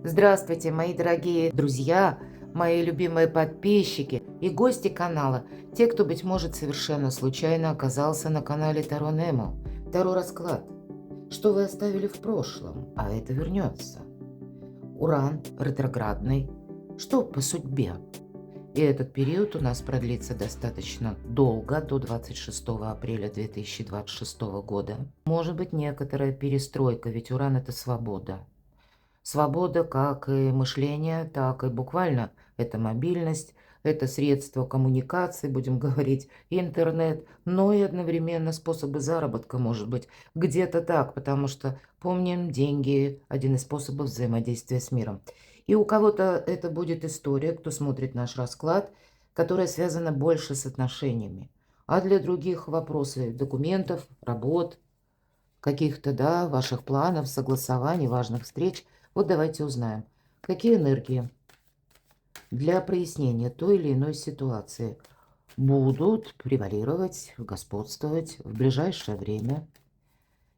Здравствуйте, мои дорогие друзья, мои любимые подписчики и гости канала, те, кто, быть может, совершенно случайно оказался на канале Таро Немо. Таро расклад. Что вы оставили в прошлом, а это вернется. Уран ретроградный. Что по судьбе? И этот период у нас продлится достаточно долго, до 26 апреля 2026 года. Может быть, некоторая перестройка, ведь Уран – это свобода. Свобода как и мышления, так и буквально это мобильность, это средства коммуникации, будем говорить, интернет, но и одновременно способы заработка, может быть, где-то так, потому что помним, деньги – один из способов взаимодействия с миром. И у кого-то это будет история, кто смотрит наш расклад, которая связана больше с отношениями, а для других вопросы документов, работ, каких-то, да, ваших планов, согласований, важных встреч. Вот давайте узнаем, какие энергии для прояснения той или иной ситуации будут превалировать, господствовать в ближайшее время.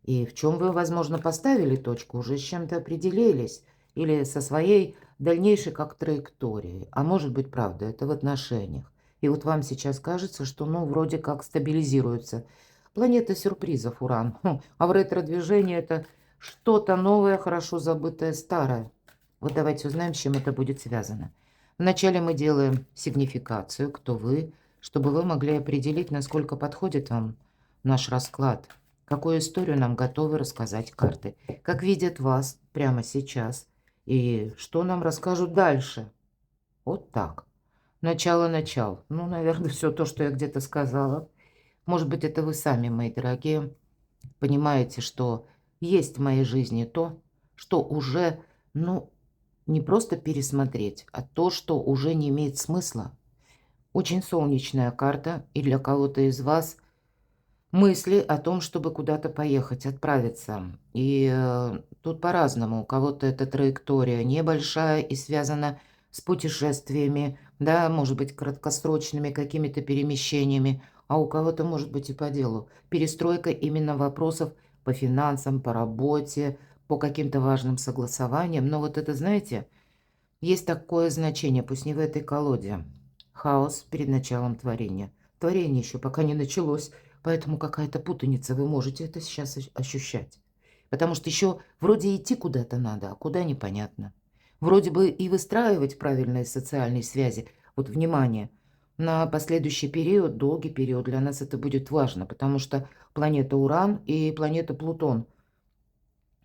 И в чем вы, возможно, поставили точку, уже с чем-то определились, или со своей дальнейшей как траекторией. А может быть, правда, это в отношениях. И вот вам сейчас кажется, что, ну, вроде как стабилизируется. Планета сюрпризов, Уран. А в ретро-движении это что-то новое, хорошо забытое, старое. Вот давайте узнаем, с чем это будет связано. Вначале мы делаем сигнификацию, кто вы, чтобы вы могли определить, насколько подходит вам наш расклад. Какую историю нам готовы рассказать карты? Как видят вас прямо сейчас? И что нам расскажут дальше? Вот так. Начало. Ну, наверное, все то, что я где-то сказала. Может быть, это вы сами, мои дорогие, понимаете, что есть в моей жизни то, что уже, ну, не просто пересмотреть, а то, что уже не имеет смысла. Очень солнечная карта, и для кого-то из вас мысли о том, чтобы куда-то поехать, отправиться. И тут по-разному. У кого-то эта траектория небольшая и связана с путешествиями, да, может быть, краткосрочными какими-то перемещениями, а у кого-то, может быть, и по делу. Перестройка именно вопросов по финансам, по работе, по каким-то важным согласованиям. Но вот это, знаете, есть такое значение, пусть не в этой колоде. Хаос перед началом творения. Творение еще пока не началось, поэтому какая-то путаница, вы можете это сейчас ощущать. Потому что еще вроде идти куда-то надо, а куда непонятно. Вроде бы и выстраивать правильные социальные связи. Вот внимание, на последующий период, долгий период для нас это будет важно, потому что планета Уран и планета Плутон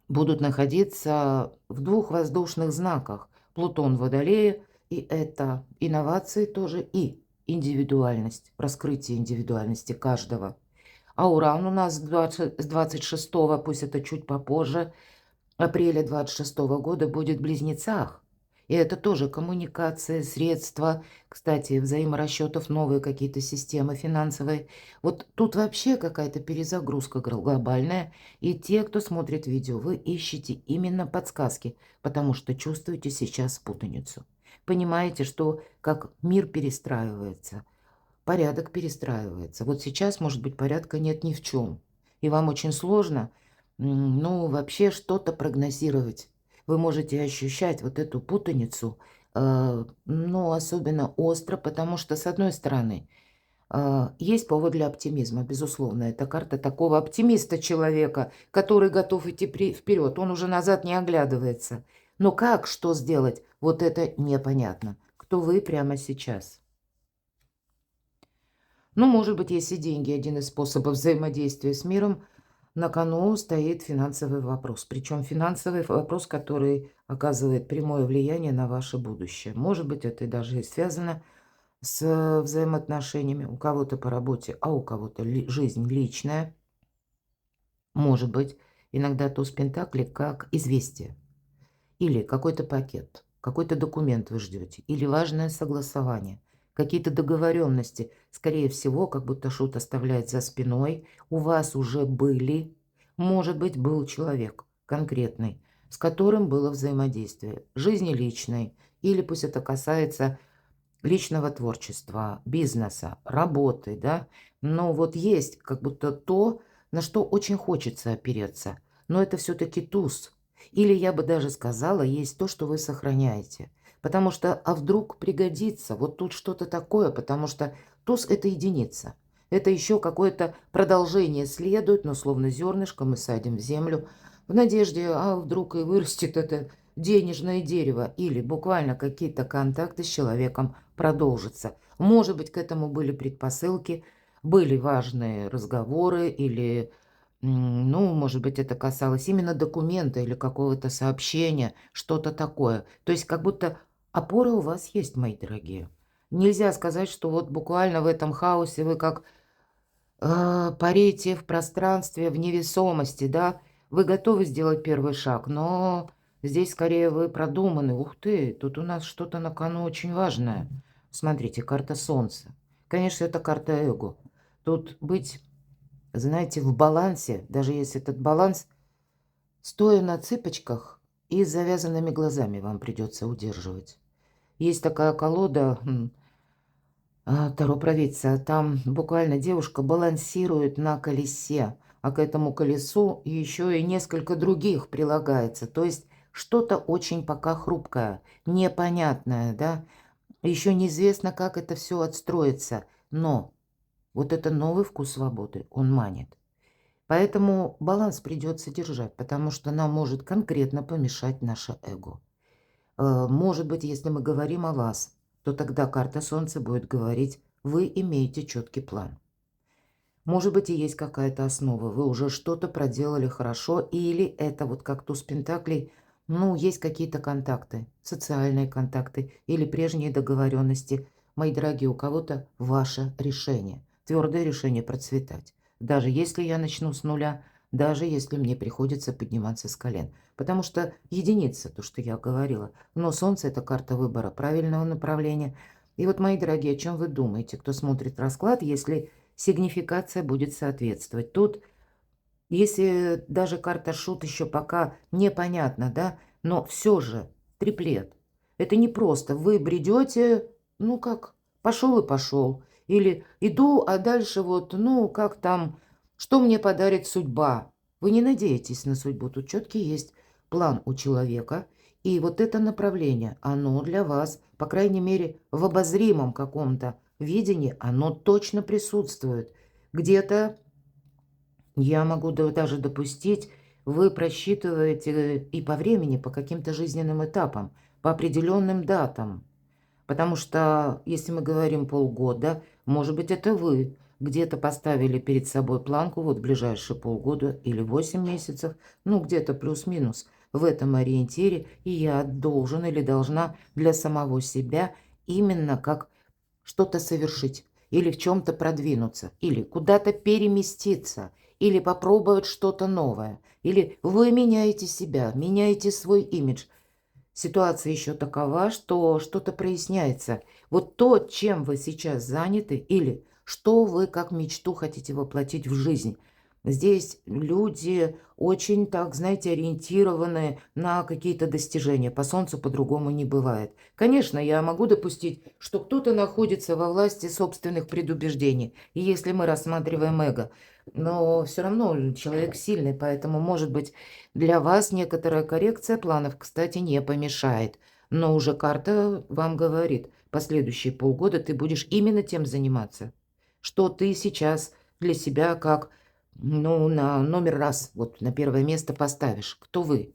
будут находиться в двух воздушных знаках. Плутон в Водолее, и это инновации тоже, и индивидуальность, раскрытие индивидуальности каждого. А Уран у нас с 26, пусть это чуть попозже, апреля 26 года будет в Близнецах. И это тоже коммуникация, средства, кстати, взаиморасчетов, новые какие-то системы финансовые. Вот тут вообще какая-то перезагрузка глобальная. И те, кто смотрит видео, вы ищете именно подсказки, потому что чувствуете сейчас путаницу. Понимаете, что как мир перестраивается, порядок перестраивается. Вот сейчас, может быть, порядка нет ни в чем. И вам очень сложно, ну, вообще что-то прогнозировать. Вы можете ощущать вот эту путаницу, ну, особенно остро, потому что, с одной стороны, есть повод для оптимизма, безусловно. Это карта такого оптимиста человека, который готов идти вперед. Он уже назад не оглядывается. Но как, что сделать, вот это непонятно. Кто вы прямо сейчас? Ну, может быть, если деньги – один из способов взаимодействия с миром, на кону стоит финансовый вопрос. Причем финансовый вопрос, который оказывает прямое влияние на ваше будущее. Может быть, это даже и связано с взаимоотношениями. У кого-то по работе, а у кого-то жизнь личная. Может быть, иногда туз пентаклей как известие. Или какой-то пакет, какой-то документ вы ждете, или важное согласование, какие-то договоренности. Скорее всего, как будто что-то оставляет за спиной. У вас уже были, может быть, был человек конкретный, с которым было взаимодействие, жизни личной, или пусть это касается личного творчества, бизнеса, работы, да. Но вот есть как будто то, на что очень хочется опереться. Но это все-таки туз. Или я бы даже сказала, есть то, что вы сохраняете. Потому что, а вдруг пригодится, вот тут что-то такое, потому что туз– это единица. Это еще какое-то продолжение следует, но словно зернышко мы садим в землю, в надежде, а вдруг и вырастет это денежное дерево, или буквально какие-то контакты с человеком продолжатся. Может быть, к этому были предпосылки, были важные разговоры или ну, может быть, это касалось именно документа или какого-то сообщения, что-то такое. То есть как будто опора у вас есть, мои дорогие. Нельзя сказать, что вот буквально в этом хаосе вы как парите в пространстве, в невесомости, да. Вы готовы сделать первый шаг, но здесь скорее вы продуманы. Ух ты, тут у нас что-то на кону очень важное. Смотрите, карта Солнца. Конечно, это карта эго. Тут быть, знаете, в балансе, даже если этот баланс, стоя на цыпочках и с завязанными глазами вам придется удерживать. Есть такая колода Таро провидца. Там буквально девушка балансирует на колесе, а к этому колесу еще и несколько других прилагается. То есть что-то очень пока хрупкое, непонятное, да. Еще неизвестно, как это все отстроится, но вот это новый вкус свободы, он манит. Поэтому баланс придется держать, потому что нам может конкретно помешать наше эго. Может быть, если мы говорим о вас, то тогда карта Солнца будет говорить, вы имеете четкий план. Может быть, и есть какая-то основа, вы уже что-то проделали хорошо, или это вот как туз пентаклей, ну, есть какие-то контакты, социальные контакты или прежние договоренности. Мои дорогие, у кого-то ваше решение, твердое решение процветать. Даже если я начну с нуля, даже если мне приходится подниматься с колен. Потому что единица, то, что я говорила. Но Солнце– это карта выбора правильного направления. И вот, мои дорогие, о чем вы думаете, кто смотрит расклад, если сигнификация будет соответствовать? Тут, если даже карта шут еще пока непонятно, да, но все же триплет. Это не просто вы бредете, ну как, пошел и пошел. Или иду, а дальше вот, ну как там, что мне подарит судьба. Вы не надеетесь на судьбу, тут четкий есть план у человека. И вот это направление, оно для вас, по крайней мере, в обозримом каком-то видении, оно точно присутствует. Где-то я могу даже допустить, вы просчитываете и по времени, по каким-то жизненным этапам, по определенным датам. Потому что, если мы говорим полгода, может быть, это вы где-то поставили перед собой планку, вот ближайшие полгода или 8 месяцев, ну, где-то плюс-минус в этом ориентире, и я должен или должна для самого себя именно как что-то совершить, или в чем-то продвинуться, или куда-то переместиться, или попробовать что-то новое, или вы меняете себя, меняете свой имидж. Ситуация еще такова, что что-то проясняется. Вот то, чем вы сейчас заняты, или что вы как мечту хотите воплотить в жизнь. Здесь люди очень, так, знаете, ориентированы на какие-то достижения. По Солнцу по-другому не бывает. Конечно, я могу допустить, что кто-то находится во власти собственных предубеждений. И если мы рассматриваем эго, но все равно человек сильный, поэтому, может быть, для вас некоторая коррекция планов, кстати, не помешает. Но уже карта вам говорит, последующие полгода ты будешь именно тем заниматься, что ты сейчас для себя как, ну, на номер раз, вот на первое место поставишь. Кто вы?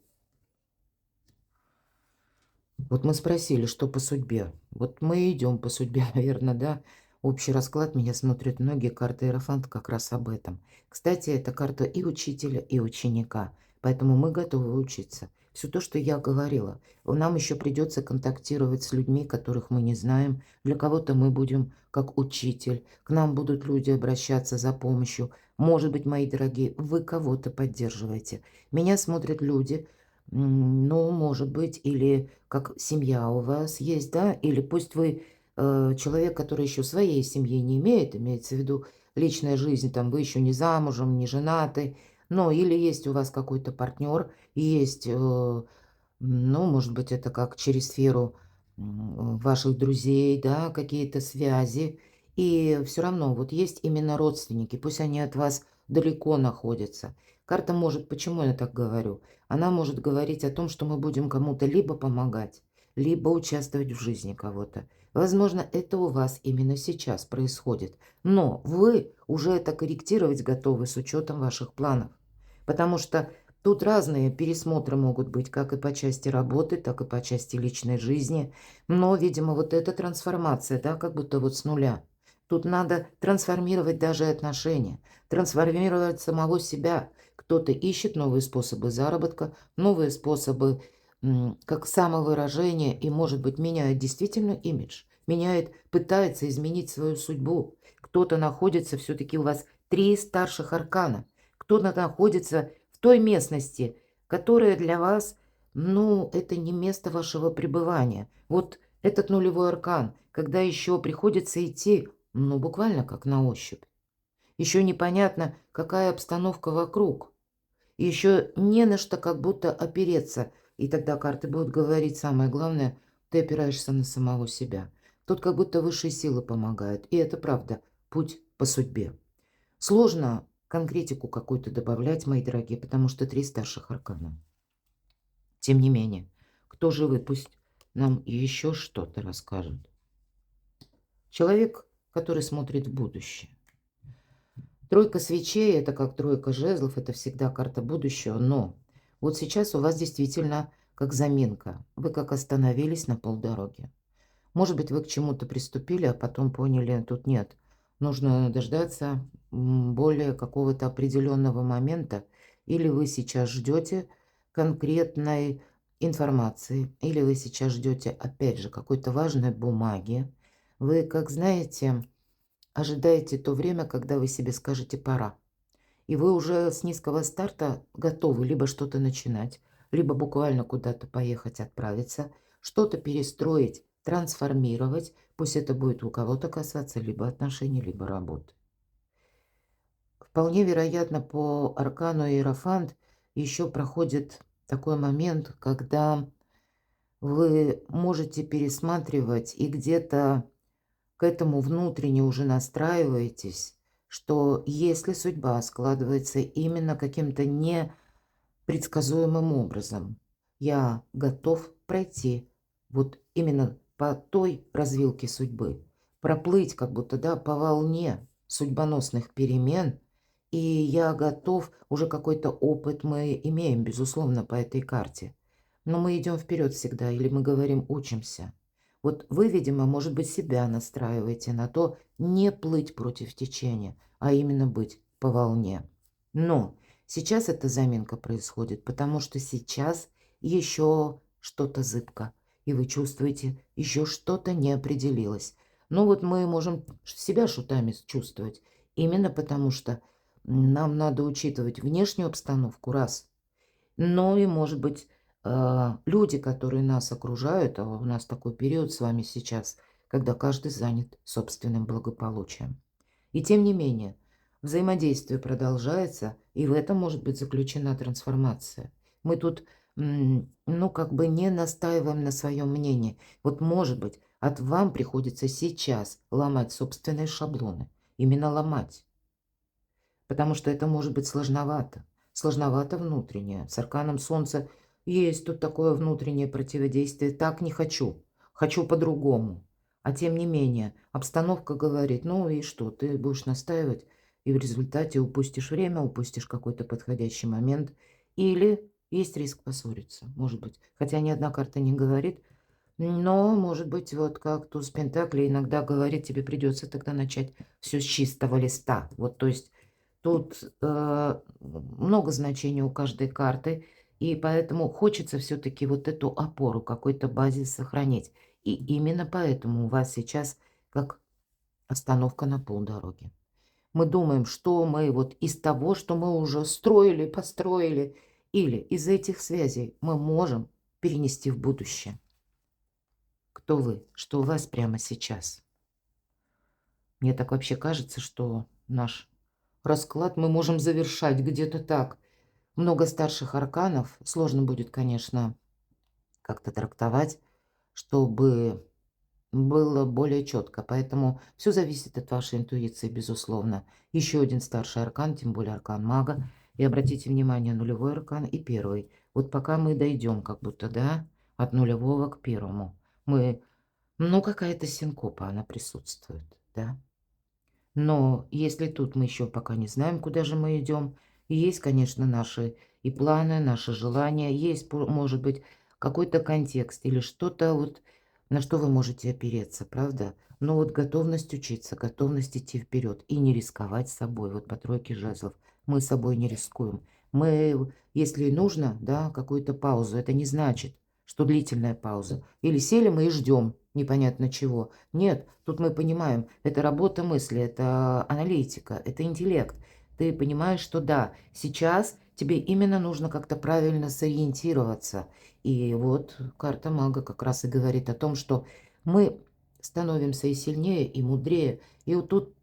Вот мы спросили, что по судьбе. Вот мы идем по судьбе, наверное, да. Общий расклад, меня смотрят многие, карта Иерофант как раз об этом. Кстати, это карта и учителя, и ученика. Поэтому мы готовы учиться. Все то, что я говорила. Нам еще придется контактировать с людьми, которых мы не знаем. Для кого-то мы будем как учитель. К нам будут люди обращаться за помощью. Может быть, мои дорогие, вы кого-то поддерживаете. Меня смотрят люди, ну, может быть, или как семья у вас есть, да, или пусть вы человек, который еще своей семьи не имеет, имеется в виду личная жизнь, там вы еще не замужем, не женаты, но или есть у вас какой-то партнер, есть, ну, может быть, это как через сферу ваших друзей, да, какие-то связи, и все равно вот есть именно родственники, пусть они от вас далеко находится. Карта может, почему я так говорю? Она может говорить о том, что мы будем кому-то либо помогать, либо участвовать в жизни кого-то. Возможно, это у вас именно сейчас происходит, но вы уже это корректировать готовы с учетом ваших планов. Потому что тут разные пересмотры могут быть, как и по части работы, так и по части личной жизни. Но, видимо, вот эта трансформация, да, как будто вот с нуля. Тут надо трансформировать даже отношения, трансформировать самого себя. Кто-то ищет новые способы заработка, новые способы как самовыражение и, может быть, меняет действительно имидж, меняет, пытается изменить свою судьбу. Кто-то находится, все-таки у вас 3 старших аркана, кто-то находится в той местности, которая для вас, ну, это не место вашего пребывания. Вот этот нулевой аркан, когда еще приходится идти, ну, буквально как на ощупь. Еще непонятно, какая обстановка вокруг. Еще не на что как будто опереться. И тогда карты будут говорить, самое главное, ты опираешься на самого себя. Тут как будто высшие силы помогают. И это правда, путь по судьбе. Сложно конкретику какую-то добавлять, мои дорогие, потому что 3 старших аркана. Тем не менее, кто же вы, пусть нам еще что-то расскажет. Человек, который смотрит в будущее. Тройка свечей – это как тройка жезлов, это всегда карта будущего, но вот сейчас у вас действительно как заминка. Вы как остановились на полдороги. Может быть, вы к чему-то приступили, а потом поняли, тут нет. Нужно дождаться более какого-то определенного момента, или вы сейчас ждете конкретной информации, или вы сейчас ждете, опять же, какой-то важной бумаги. Вы, как знаете, ожидаете то время, когда вы себе скажете «пора». И вы уже с низкого старта готовы либо что-то начинать, либо буквально куда-то поехать, отправиться, что-то перестроить, трансформировать. Пусть это будет у кого-то касаться либо отношений, либо работы. Вполне вероятно, по аркану Иерофант еще проходит такой момент, когда вы можете пересматривать и где-то к этому внутренне уже настраиваетесь, что если судьба складывается именно каким-то непредсказуемым образом, я готов пройти вот именно по той развилке судьбы, проплыть как будто, да, по волне судьбоносных перемен, и я готов, уже какой-то опыт мы имеем, безусловно, по этой карте. Но мы идем вперед всегда, или мы говорим «учимся». Вот вы, видимо, может быть, себя настраиваете на то, не плыть против течения, а именно быть по волне. Но сейчас эта заминка происходит, потому что сейчас еще что-то зыбко, и вы чувствуете, еще что-то не определилось. Ну вот мы можем себя шутами чувствовать, именно потому что нам надо учитывать внешнюю обстановку, раз, но и, может быть, люди, которые нас окружают, а у нас такой период с вами сейчас, когда каждый занят собственным благополучием. И тем не менее, взаимодействие продолжается, и в этом может быть заключена трансформация. Мы тут, ну, как бы не настаиваем на своем мнении. Вот, может быть, от вам приходится сейчас ломать собственные шаблоны. Именно ломать. Потому что это может быть сложновато. Сложновато внутреннее. С арканом Солнца есть тут такое внутреннее противодействие. Так не хочу. Хочу по-другому. А тем не менее, обстановка говорит, ну и что, ты будешь настаивать, и в результате упустишь время, упустишь какой-то подходящий момент. Или есть риск поссориться, может быть. Хотя ни одна карта не говорит, но, может быть, вот как туз Пентаклей иногда говорит, тебе придется тогда начать все с чистого листа. Вот, то есть тут много значений у каждой карты, и поэтому хочется все-таки вот эту опору, какой-то базис сохранить. И именно поэтому у вас сейчас как остановка на полдороги. Мы думаем, что мы вот из того, что мы уже строили, построили, или из этих связей мы можем перенести в будущее. Кто вы? Что у вас прямо сейчас? Мне так вообще кажется, что наш расклад мы можем завершать где-то так. Много старших арканов. Сложно будет, конечно, как-то трактовать, чтобы было более четко. Поэтому все зависит от вашей интуиции, безусловно. Еще один старший аркан, тем более аркан мага. И обратите внимание, нулевой аркан и первый. Вот пока мы дойдем как будто, да, от нулевого к первому, мы, ну, какая-то синкопа, она присутствует, да. Но если тут мы еще пока не знаем, куда же мы идем, есть, конечно, наши и планы, наши желания, есть, может быть, какой-то контекст или что-то вот, на что вы можете опереться, правда? Но вот готовность учиться, готовность идти вперед и не рисковать собой. Вот по тройке жезлов мы собой не рискуем. Мы, если нужно, да, какую-то паузу, это не значит, что длительная пауза. Или сели мы и ждем непонятно чего. Нет, тут мы понимаем, это работа мысли, это аналитика, это интеллект. Ты понимаешь, что да, сейчас тебе именно нужно как-то правильно сориентироваться. И вот карта мага как раз и говорит о том, что мы становимся и сильнее, и мудрее. И вот тут,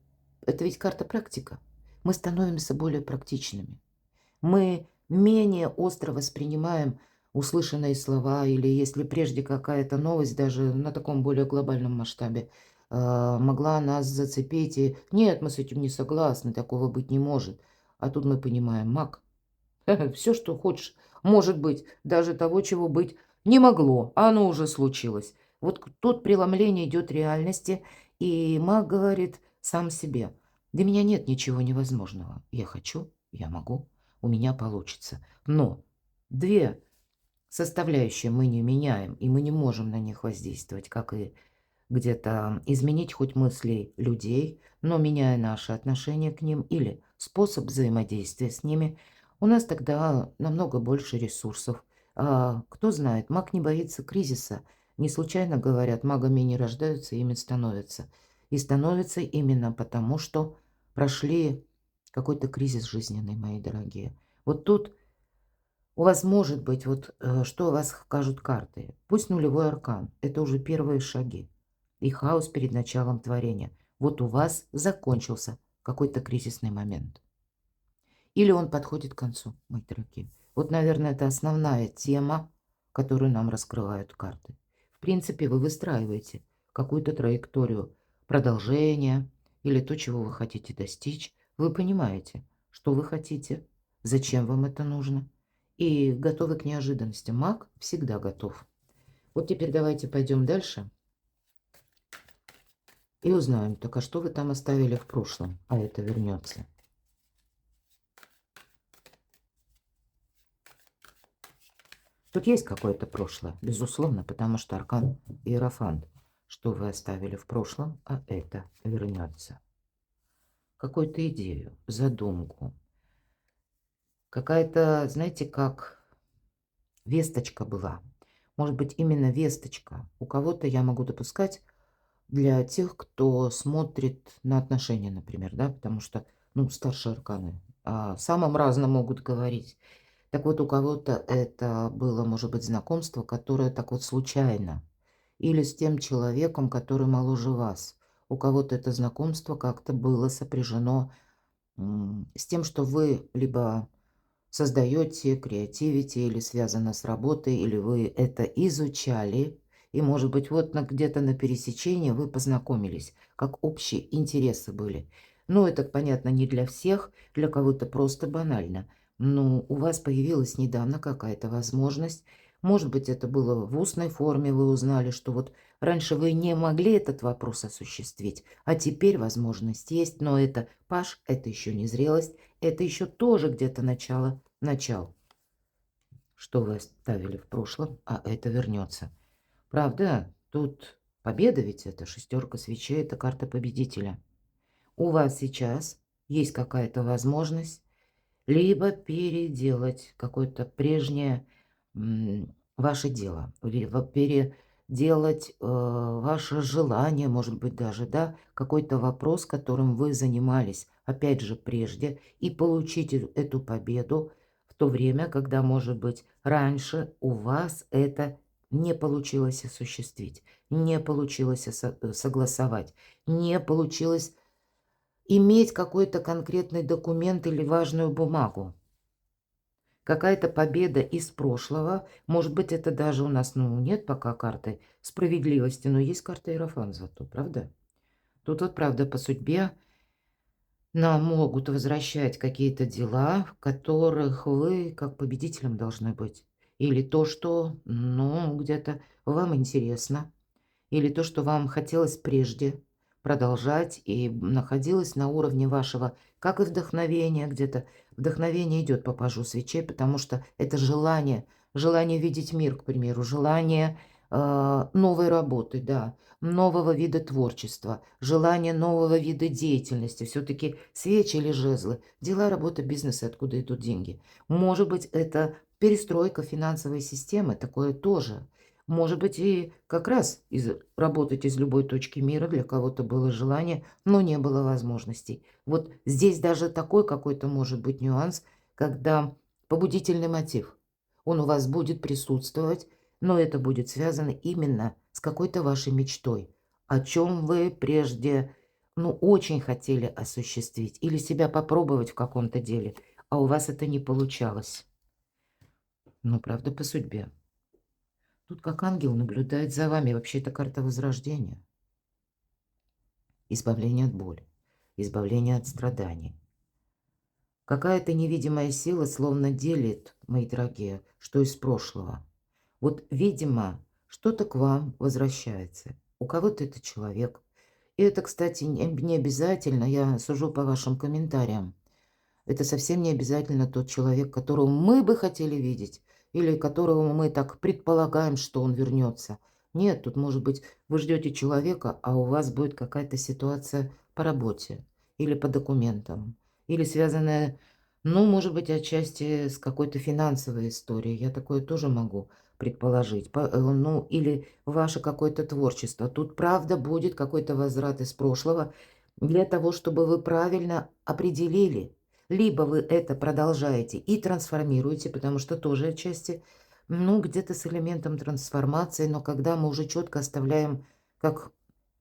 это ведь карта практика. Мы становимся более практичными. Мы менее остро воспринимаем услышанные слова, или если прежде какая-то новость, даже на таком более глобальном масштабе, могла нас зацепить, и нет, мы с этим не согласны, такого быть не может. А тут мы понимаем, маг, все, что хочешь, может быть, даже того, чего быть не могло, а оно уже случилось. Вот тут преломление идет реальности, и маг говорит сам себе, для меня нет ничего невозможного. Я хочу, я могу, у меня получится. Но две составляющие мы не меняем, и мы не можем на них воздействовать, как и где-то изменить хоть мысли людей, но меняя наши отношения к ним или способ взаимодействия с ними, у нас тогда намного больше ресурсов. Кто знает, маг не боится кризиса. Не случайно говорят, магами не рождаются, ими становятся. И становятся именно потому, что прошли какой-то кризис жизненный, мои дорогие. Вот тут у вас может быть, вот что у вас скажут карты. Пусть нулевой аркан, это уже первые шаги. И хаос перед началом творения. Вот у вас закончился какой-то кризисный момент. Или он подходит к концу, мои дорогие. Вот, наверное, это основная тема, которую нам раскрывают карты. В принципе, вы выстраиваете какую-то траекторию продолжения или то, чего вы хотите достичь. Вы понимаете, что вы хотите, зачем вам это нужно. И готовы к неожиданностям. Маг всегда готов. Вот теперь давайте пойдем дальше и узнаем, так а что вы там оставили в прошлом, а это вернется. Тут есть какое-то прошлое, безусловно, потому что аркан Иерофант. Что вы оставили в прошлом, а это вернется. Какую-то идею, задумку. Какая-то, знаете, как весточка была. Может быть, именно весточка. У кого-то я могу допускать для тех, кто смотрит на отношения, например, да, потому что, ну, старшие арканы о самом разном могут говорить. Так вот, у кого-то это было, может быть, знакомство, которое так вот случайно. Или с тем человеком, который моложе вас. У кого-то это знакомство как-то было сопряжено с тем, что вы либо создаете, креативите, или связано с работой, или вы это изучали. И, может быть, вот где-то на пересечении вы познакомились, как общие интересы были. Ну, это, понятно, не для всех, для кого-то просто банально. Но у вас появилась недавно какая-то возможность. Может быть, это было в устной форме, вы узнали, что вот раньше вы не могли этот вопрос осуществить, а теперь возможность есть, но это паш, это еще не зрелость, это еще тоже где-то начало. Что вы оставили в прошлом, а это вернется. Правда, тут победа ведь это шестерка свечей, это карта победителя. У вас сейчас есть какая-то возможность либо переделать какое-то прежнее ваше дело, либо переделать ваше желание, может быть, даже, да, какой-то вопрос, которым вы занимались, опять же, прежде, и получить эту победу в то время, когда, может быть, раньше у вас это не получилось осуществить, не получилось согласовать, не получилось иметь какой-то конкретный документ или важную бумагу. Какая-то победа из прошлого. Может быть, это даже у нас, ну, нет пока карты справедливости, но есть карта Иерофант зато, правда? Тут вот, правда, по судьбе нам могут возвращать какие-то дела, в которых вы как победителем должны быть. Или то, что, ну, где-то вам интересно. Или то, что вам хотелось прежде продолжать и находилось на уровне вашего, как и вдохновения где-то. Вдохновение идет по пажу свечей, потому что это желание, желание видеть мир, к примеру, желание новой работы, да, нового вида творчества, желание нового вида деятельности. Все-таки свечи или жезлы, дела, работа, бизнес, и откуда идут деньги. Может быть, это перестройка финансовой системы, такое тоже. Может быть, и как раз работать из любой точки мира для кого-то было желание, но не было возможностей. Вот здесь даже такой какой-то может быть нюанс, когда побудительный мотив, он у вас будет присутствовать, но это будет связано именно с какой-то вашей мечтой, о чем вы прежде, ну, очень хотели осуществить или себя попробовать в каком-то деле, а у вас это не получалось. Ну, правда, по судьбе. Тут как ангел наблюдает за вами. Вообще это карта возрождения. Избавление от боли. Избавление от страданий. Какая-то невидимая сила словно делит, мои дорогие, что из прошлого. Вот, видимо, что-то к вам возвращается. У кого-то это человек. И это, кстати, не обязательно, я сужу по вашим комментариям. Это совсем не обязательно тот человек, которого мы бы хотели видеть, или которого мы так предполагаем, что он вернется. Нет, тут, может быть, вы ждете человека, а у вас будет какая-то ситуация по работе или по документам, или связанная, ну, может быть, отчасти с какой-то финансовой историей. Я такое тоже могу предположить. Ну, или ваше какое-то творчество. Тут, правда, будет какой-то возврат из прошлого для того, чтобы вы правильно определили, либо вы это продолжаете и трансформируете, потому что тоже отчасти, ну, где-то с элементом трансформации, но когда мы уже четко оставляем как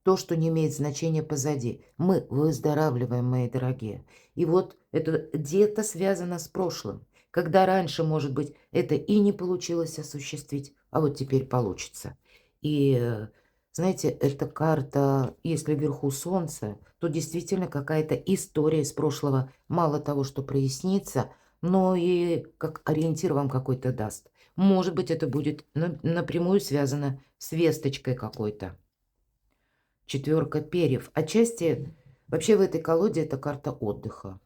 то, что не имеет значения позади. Мы выздоравливаем, мои дорогие. И вот это где-то связано с прошлым. Когда раньше, может быть, это и не получилось осуществить, а вот теперь получится. И знаете, эта карта, если вверху солнце, то действительно какая-то история из прошлого. Мало того, что прояснится, но и как ориентир вам какой-то даст. Может быть, это будет напрямую связано с весточкой какой-то. Четверка перьев. Отчасти вообще в этой колоде это карта отдыха.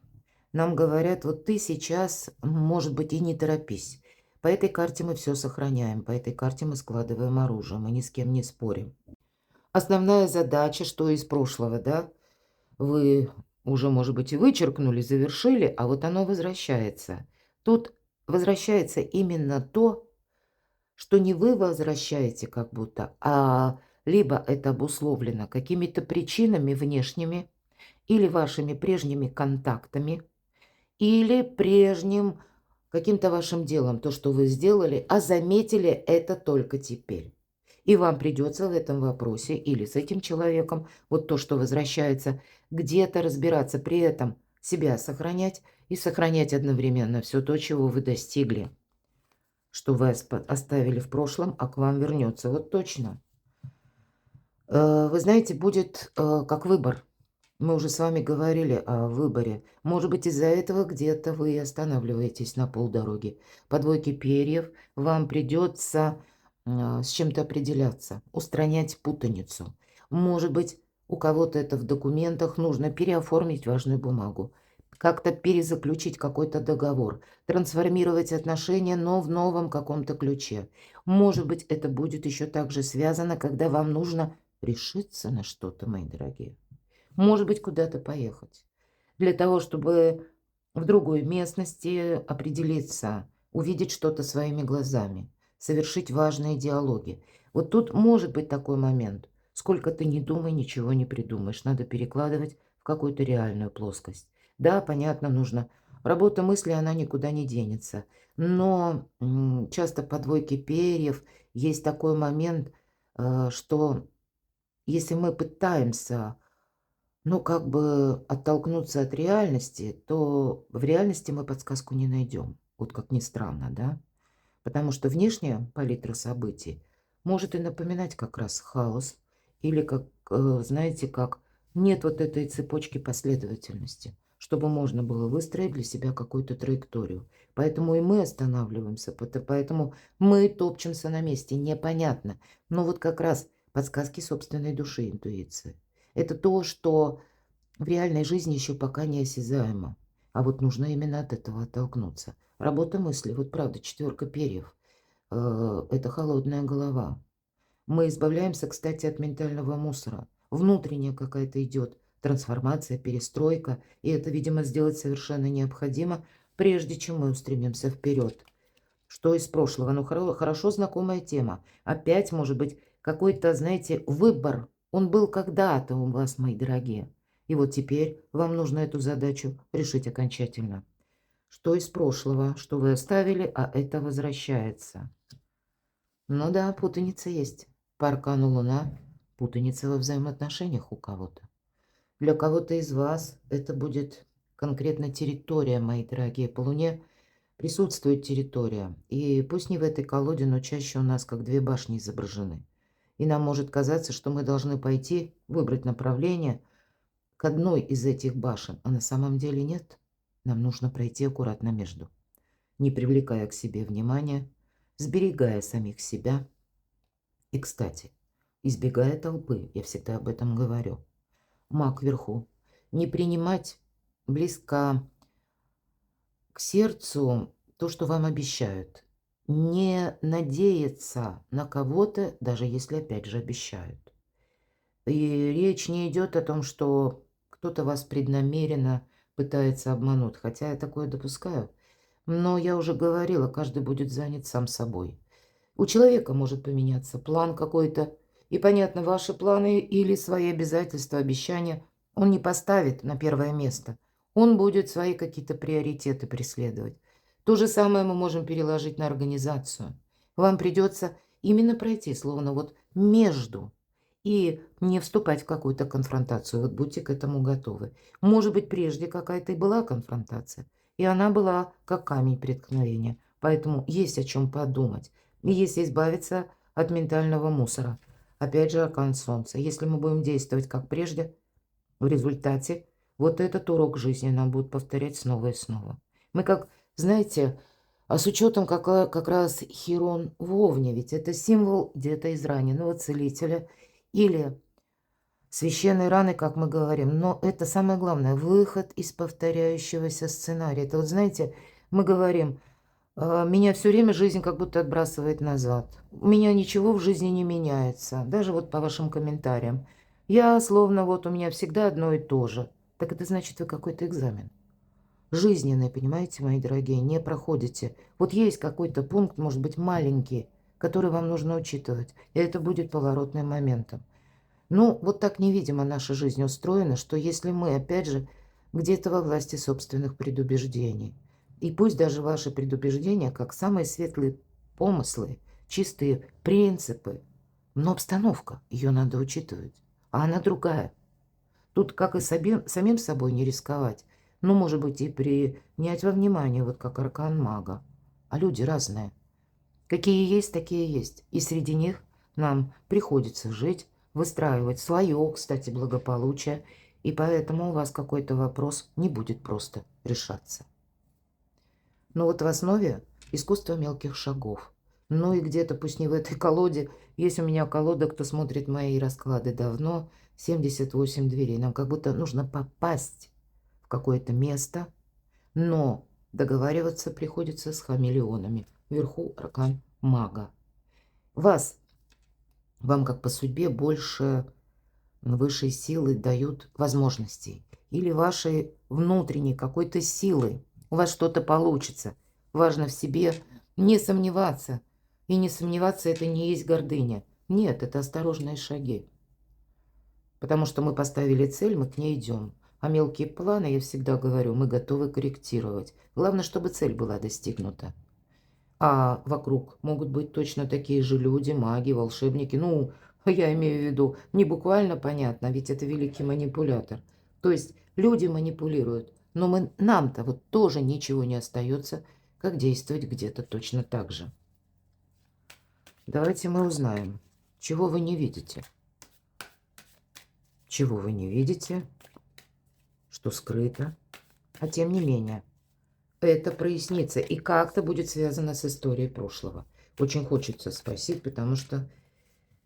Нам говорят, вот ты сейчас, может быть, и не торопись. По этой карте мы все сохраняем, по этой карте мы складываем оружие, мы ни с кем не спорим. Основная задача, что из прошлого, да, вы уже, может быть, и вычеркнули, завершили, а вот оно возвращается. Тут возвращается именно то, что не вы возвращаете как будто, а либо это обусловлено какими-то причинами внешними или вашими прежними контактами, или прежним каким-то вашим делом, то, что вы сделали, а заметили это только теперь. И вам придется в этом вопросе или с этим человеком, вот то, что возвращается, где-то разбираться, при этом себя сохранять и сохранять одновременно все то, чего вы достигли, что вы оставили в прошлом, а к вам вернется. Вот точно. Вы знаете, будет как выбор. Мы уже с вами говорили о выборе. Может быть, из-за этого где-то вы и останавливаетесь на полдороги. По двойке перьев вам придется с чем-то определяться, устранять путаницу. Может быть, у кого-то это в документах нужно переоформить важную бумагу, как-то перезаключить какой-то договор, трансформировать отношения, но в новом каком-то ключе. Может быть, это будет еще также связано, когда вам нужно решиться на что-то, мои дорогие. Может быть, куда-то поехать. Для того, чтобы в другой местности определиться, увидеть что-то своими глазами, совершить важные диалоги. Вот тут может быть такой момент. Сколько ты не думай, ничего не придумаешь. Надо перекладывать в какую-то реальную плоскость. Да, понятно, нужно. Работа мысли, она никуда не денется. Но часто по двойке перьев есть такой момент, что если мы пытаемся, ну, как бы оттолкнуться от реальности, то в реальности мы подсказку не найдем. Вот как ни странно, да? Потому что внешняя палитра событий может и напоминать как раз хаос, или как, знаете, как нет вот этой цепочки последовательности, чтобы можно было выстроить для себя какую-то траекторию. Поэтому и мы останавливаемся, поэтому мы топчемся на месте, непонятно. Но вот как раз подсказки собственной души, интуиции. Это то, что в реальной жизни еще пока не осязаемо. А вот нужно именно от этого оттолкнуться. Работа мысли, вот правда, четверка перьев. Это холодная голова. Мы избавляемся, кстати, от ментального мусора. Внутренняя какая-то идет трансформация, перестройка. И это, видимо, сделать совершенно необходимо, прежде чем мы устремимся вперед. Что из прошлого? Ну, хорошо знакомая тема. Опять, может быть, какой-то, знаете, выбор. Он был когда-то у вас, мои дорогие. И вот теперь вам нужно эту задачу решить окончательно. Что из прошлого, что вы оставили, а это возвращается. Ну да, путаница есть. По аркану Луна путаница во взаимоотношениях у кого-то. Для кого-то из вас это будет конкретно территория, мои дорогие. По Луне присутствует территория. И пусть не в этой колоде, но чаще у нас как две башни изображены. И нам может казаться, что мы должны пойти, выбрать направление к одной из этих башен. А на самом деле нет. Нам нужно пройти аккуратно между, не привлекая к себе внимания, сберегая самих себя. И, кстати, избегая толпы, я всегда об этом говорю. Маг вверху. Не принимать близко к сердцу то, что вам обещают. Не надеяться на кого-то, даже если опять же обещают. И речь не идет о том, что кто-то вас преднамеренно пытается обмануть, хотя я такое допускаю. Но я уже говорила, каждый будет занят сам собой. У человека может поменяться план какой-то, и, понятно, ваши планы или свои обязательства, обещания он не поставит на первое место. Он будет свои какие-то приоритеты преследовать. То же самое мы можем переложить на организацию. Вам придется именно пройти, словно вот между, и не вступать в какую-то конфронтацию. Вот будьте к этому готовы. Может быть, прежде какая-то и была конфронтация, и она была как камень преткновения. Поэтому есть о чем подумать. И если избавиться от ментального мусора. Опять же, аркан Солнца. Если мы будем действовать как прежде, в результате вот этот урок жизни нам будут повторять снова и снова. Мы как, знаете, а с учетом как раз Хирон в Овне, ведь это символ где-то израненного целителя или священной раны, как мы говорим. Но это самое главное, выход из повторяющегося сценария. Это вот, знаете, мы говорим, меня все время жизнь как будто отбрасывает назад. У меня ничего в жизни не меняется, даже вот по вашим комментариям. Я словно вот у меня всегда одно и то же. Так это значит, вы какой-то экзамен. Жизненный, понимаете, мои дорогие, не проходите. Вот есть какой-то пункт, может быть, маленький, который вам нужно учитывать. И это будет поворотным моментом. Ну, вот так невидимо наша жизнь устроена, что если мы, опять же, где-то во власти собственных предубеждений, и пусть даже ваши предубеждения, как самые светлые помыслы, чистые принципы, но обстановка, ее надо учитывать, а она другая. Тут как и самим собой не рисковать, но, может быть, и принять во внимание, вот как аркан мага. А люди разные. Какие есть, такие есть. И среди них нам приходится жить, выстраивать свое, кстати, благополучие. И поэтому у вас какой-то вопрос не будет просто решаться. Но вот в основе искусство мелких шагов. Ну и где-то, пусть не в этой колоде, есть у меня колода, кто смотрит мои расклады давно, 78 дверей. Нам как будто нужно попасть в какое-то место, но договариваться приходится с хамелеонами. Вверху аркан мага. Вам как по судьбе больше высшей силы дают возможностей. Или вашей внутренней какой-то силы. У вас что-то получится. Важно в себе не сомневаться. И не сомневаться это не есть гордыня. Нет, это осторожные шаги. Потому что мы поставили цель, мы к ней идем. А мелкие планы, я всегда говорю, мы готовы корректировать. Главное, чтобы цель была достигнута. А вокруг могут быть точно такие же люди, маги, волшебники. Ну, я имею в виду, не буквально понятно, ведь это великий манипулятор. То есть люди манипулируют, но нам-то вот тоже ничего не остается, как действовать где-то точно так же. Давайте мы узнаем, чего вы не видите. Чего вы не видите, что скрыто. А тем не менее, это прояснится и как-то будет связано с историей прошлого. Очень хочется спросить, потому что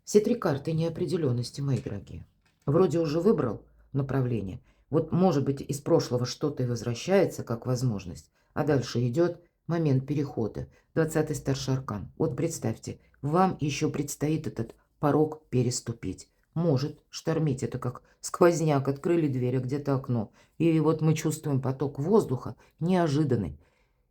все три карты неопределенности, мои дорогие. Вроде уже выбрал направление. Вот, может быть, из прошлого что-то и возвращается как возможность, а дальше идет момент перехода. 20-й старший аркан. Вот представьте, вам еще предстоит этот порог переступить. Может штормить, это как сквозняк, открыли дверь, а где-то окно. И вот мы чувствуем поток воздуха неожиданный.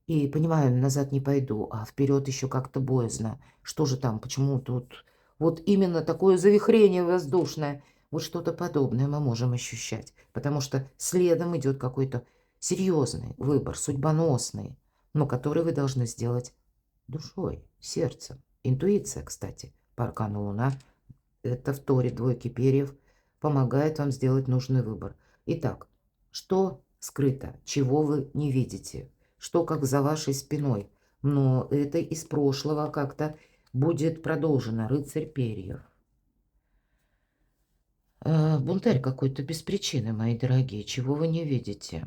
И понимаю, назад не пойду, а вперед еще как-то боязно. Что же там, почему тут? Вот именно такое завихрение воздушное. Вот что-то подобное мы можем ощущать. Потому что следом идет какой-то серьезный выбор, судьбоносный, но который вы должны сделать душой, сердцем. Интуиция, кстати, по аркану Луна, это в Торе двойки перьев, помогает вам сделать нужный выбор. Итак, что скрыто, чего вы не видите? Что как за вашей спиной, но это из прошлого как-то будет продолжено. Рыцарь перьев. Бунтарь какой-то без причины, мои дорогие, чего вы не видите.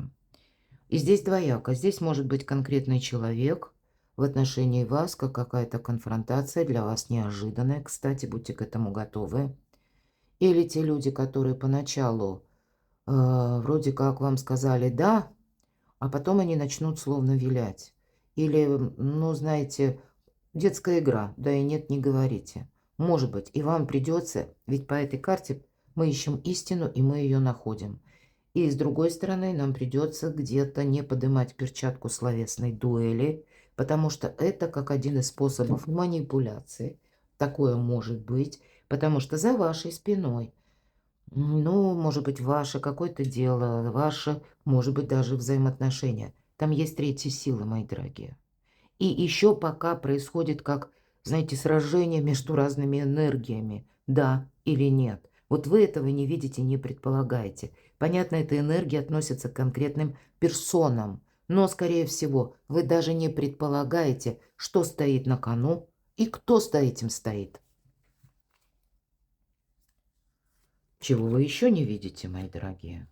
И здесь двояко. Здесь может быть конкретный человек в отношении вас, как какая-то конфронтация для вас неожиданная. Кстати, будьте к этому готовы. Или те люди, которые поначалу вроде как вам сказали «да», а потом они начнут словно вилять. Или, ну, знаете, детская игра, да и нет, не говорите. Может быть, и вам придется, ведь по этой карте мы ищем истину, и мы ее находим. И с другой стороны, нам придется где-то не поднимать перчатку словесной дуэли, потому что это как один из способов манипуляции. Такое может быть, потому что за вашей спиной, ну, может быть, ваше какое-то дело, ваше, может быть, даже взаимоотношения. Там есть третья сила, мои дорогие. И еще пока происходит, как, знаете, сражение между разными энергиями. Да или нет. Вот вы этого не видите, не предполагаете. Понятно, эта энергия относится к конкретным персонам. Но, скорее всего, вы даже не предполагаете, что стоит на кону и кто за этим стоит. Чего вы еще не видите, мои дорогие?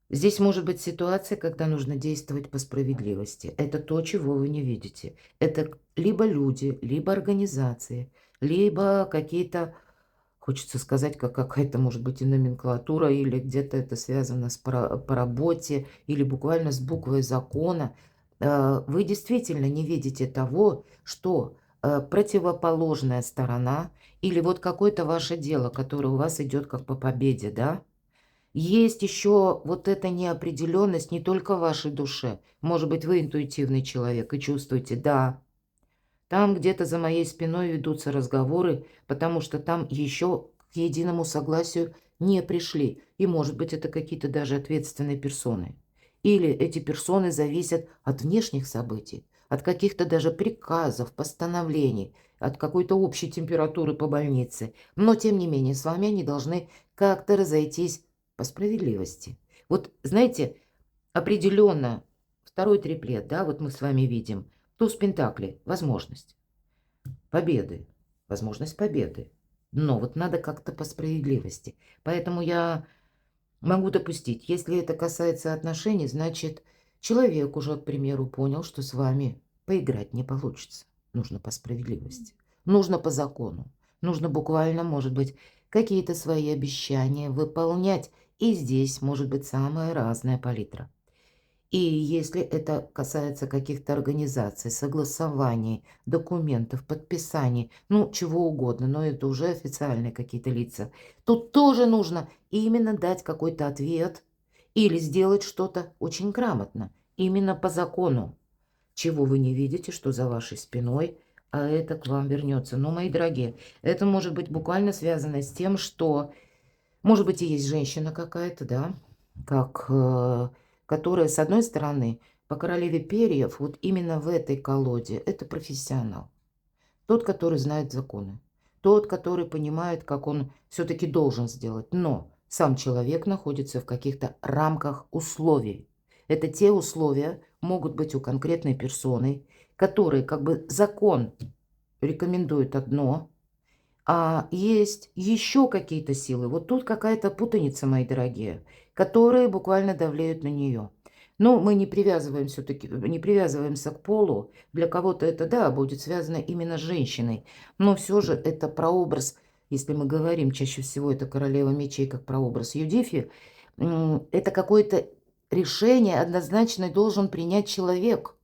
Здесь может быть ситуация, когда нужно действовать по справедливости. Это то, чего вы не видите. Это либо люди, либо организации, либо какие-то, хочется сказать, как какая-то, может быть, и номенклатура, или где-то это связано по работе, или буквально с буквой закона. Вы действительно не видите того, что противоположная сторона, или вот какое-то ваше дело, которое у вас идет как по победе, да? Есть еще вот эта неопределенность не только в вашей душе. Может быть, вы интуитивный человек и чувствуете, да, там где-то за моей спиной ведутся разговоры, потому что там еще к единому согласию не пришли. И, может быть, это какие-то даже ответственные персоны. Или эти персоны зависят от внешних событий, от каких-то даже приказов, постановлений, от какой-то общей температуры по больнице. Но, тем не менее, с вами они должны как-то разойтись по справедливости. Вот, знаете, определенно второй триплет, да, вот мы с вами видим, туз пентаклей, возможность победы, возможность победы. Но вот надо как-то по справедливости. Поэтому я могу допустить, если это касается отношений, значит, человек уже, к примеру, понял, что с вами поиграть не получится. Нужно по справедливости, нужно по закону, нужно буквально, может быть, какие-то свои обещания выполнять. И здесь может быть самая разная палитра. И если это касается каких-то организаций, согласований, документов, подписаний, ну, чего угодно, но это уже официальные какие-то лица, тут тоже нужно именно дать какой-то ответ или сделать что-то очень грамотно, именно по закону. Чего вы не видите, что за вашей спиной, а это к вам вернется. Но, мои дорогие, это может быть буквально связано с тем, что, может быть, и есть женщина какая-то, да, как которая, с одной стороны, по королеве перьев, вот именно в этой колоде, это профессионал. Тот, который знает законы. Тот, который понимает, как он все-таки должен сделать. Но сам человек находится в каких-то рамках условий. Это те условия, могут быть у конкретной персоны, которые как бы закон рекомендует одно, а есть еще какие-то силы. Вот тут какая-то путаница, мои дорогие, которые буквально давлеют на нее. Но мы не привязываем все-таки, не привязываемся к полу. Для кого-то это, да, будет связано именно с женщиной. Но все же это прообраз, если мы говорим, чаще всего это королева мечей, как прообраз Юдифи, это какое-то решение однозначно должен принять человек.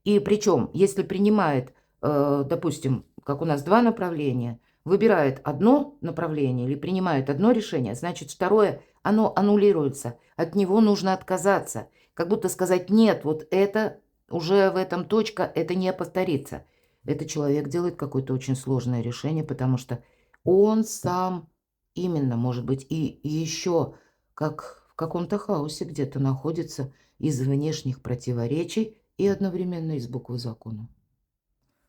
И причем, если принимает, допустим, как у нас два направления, выбирает одно направление или принимает одно решение, значит, второе, оно аннулируется. От него нужно отказаться. Как будто сказать, нет, вот это уже в этом точка, это не повторится. Этот человек делает какое-то очень сложное решение, потому что он сам именно, может быть, и еще как в каком-то хаосе где-то находится из внешних противоречий, и одновременно из буквы закона.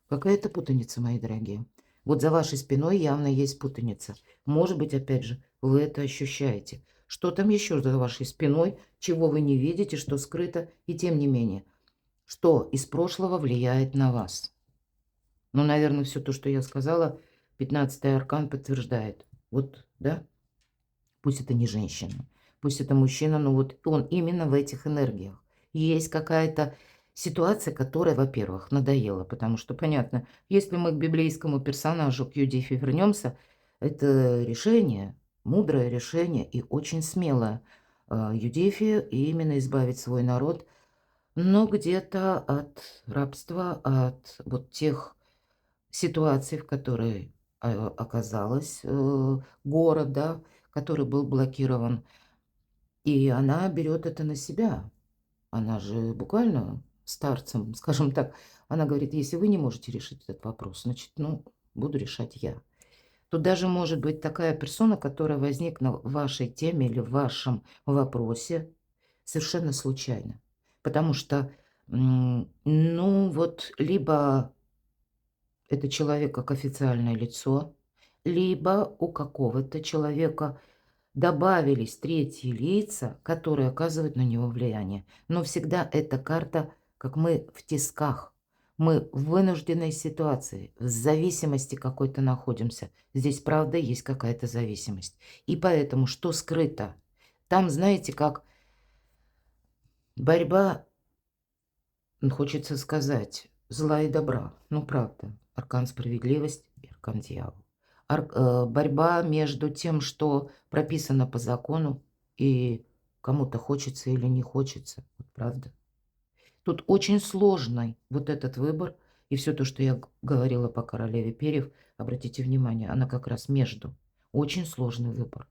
Какая-то путаница, мои дорогие. Вот за вашей спиной явно есть путаница. Может быть, опять же, вы это ощущаете. Что там еще за вашей спиной, чего вы не видите, что скрыто, и тем не менее, что из прошлого влияет на вас. Ну, наверное, все то, что я сказала, 15-й аркан подтверждает. Вот, да? Пусть это не женщина, пусть это мужчина, но вот он именно в этих энергиях. Есть какая-то ситуация, которая, во-первых, надоела, потому что, понятно, если мы к библейскому персонажу, к Юдифе вернемся, это решение, мудрое решение и очень смелое Юдифи именно избавить свой народ, но где-то от рабства, от вот тех ситуаций, в которой оказалась город, да, который был блокирован. И она берет это на себя. Она же буквально старцем, скажем так, она говорит, если вы не можете решить этот вопрос, значит, ну, буду решать я. Тут даже может быть такая персона, которая возникла в вашей теме или в вашем вопросе совершенно случайно. Потому что, ну, вот либо это человек как официальное лицо, либо у какого-то человека добавились третьи лица, которые оказывают на него влияние. Но всегда эта карта, как мы в тисках. Мы в вынужденной ситуации, в зависимости какой-то находимся. Здесь, правда, есть какая-то зависимость. И поэтому, что скрыто? Там, знаете, как борьба, хочется сказать, зла и добра. Ну, правда. Аркан справедливость и аркан дьявол. Борьба между тем, что прописано по закону, и кому-то хочется или не хочется. Вот правда. Тут очень сложный вот этот выбор. И все то, что я говорила по королеве перьев, обратите внимание, она как раз между. Очень сложный выбор.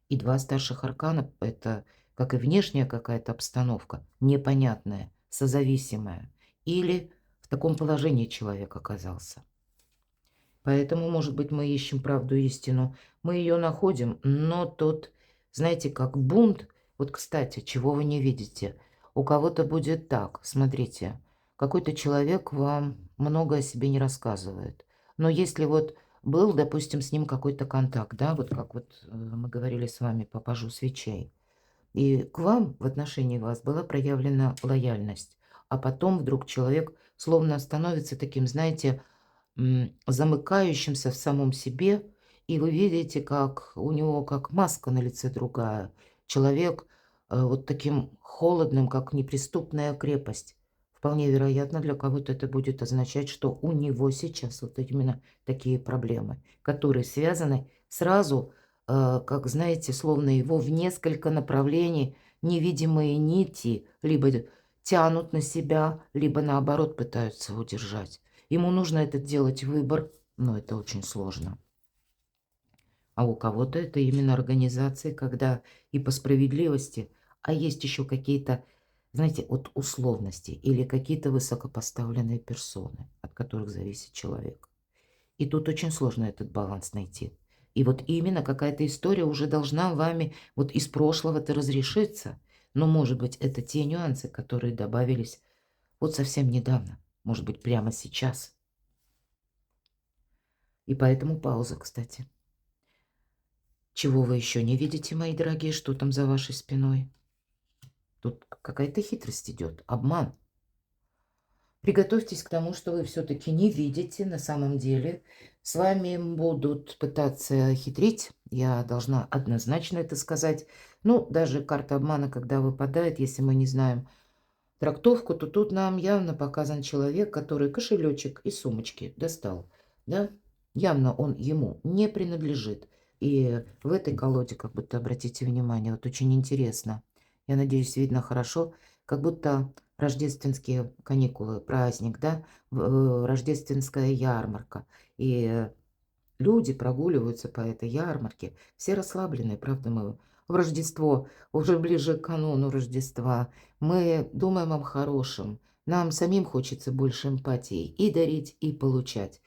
И два старших аркана– это как и внешняя какая-то обстановка, непонятная, созависимая. Или в таком положении человек оказался. Поэтому, может быть, мы ищем правду и истину. Мы ее находим, но тут, знаете, как бунт. Вот, кстати, чего вы не видите. У кого-то будет так. Смотрите, какой-то человек вам много о себе не рассказывает. Но если вот был, допустим, с ним какой-то контакт, да, вот как вот мы говорили с вами по пажу свечей, и к вам в отношении вас была проявлена лояльность, а потом вдруг человек словно становится таким, знаете, замыкающимся в самом себе, и вы видите, как у него как маска на лице другая. Человек вот таким холодным, как неприступная крепость. Вполне вероятно, для кого-то это будет означать, что у него сейчас вот именно такие проблемы, которые связаны сразу, как, знаете, словно его в несколько направлений невидимые нити либо тянут на себя, либо наоборот пытаются удержать. Ему нужно это делать выбор, но это очень сложно. А у кого-то это именно организации, когда и по справедливости, а есть еще какие-то, знаете, от условности или какие-то высокопоставленные персоны, от которых зависит человек. И тут очень сложно этот баланс найти. И вот именно какая-то история уже должна вами вот из прошлого-то разрешиться. Но, может быть, это те нюансы, которые добавились вот совсем недавно. Может быть, прямо сейчас. И поэтому пауза, кстати. Чего вы еще не видите, мои дорогие? Что там за вашей спиной? Тут какая-то хитрость идет, обман. Приготовьтесь к тому, что вы все-таки не видите на самом деле. С вами будут пытаться хитрить. Я должна однозначно это сказать. Ну, даже карта обмана, когда выпадает, если мы не знаем трактовку, то тут нам явно показан человек, который кошелечек и сумочки достал. Да? Явно он ему не принадлежит. И в этой колоде, как будто, обратите внимание, вот очень интересно. Я надеюсь, видно хорошо, как будто рождественские каникулы, праздник, да, рождественская ярмарка. И люди прогуливаются по этой ярмарке, все расслабленные, правда, мы в Рождество, уже ближе к кануну Рождества. Мы думаем о хорошем, нам самим хочется больше эмпатии и дарить, и получать.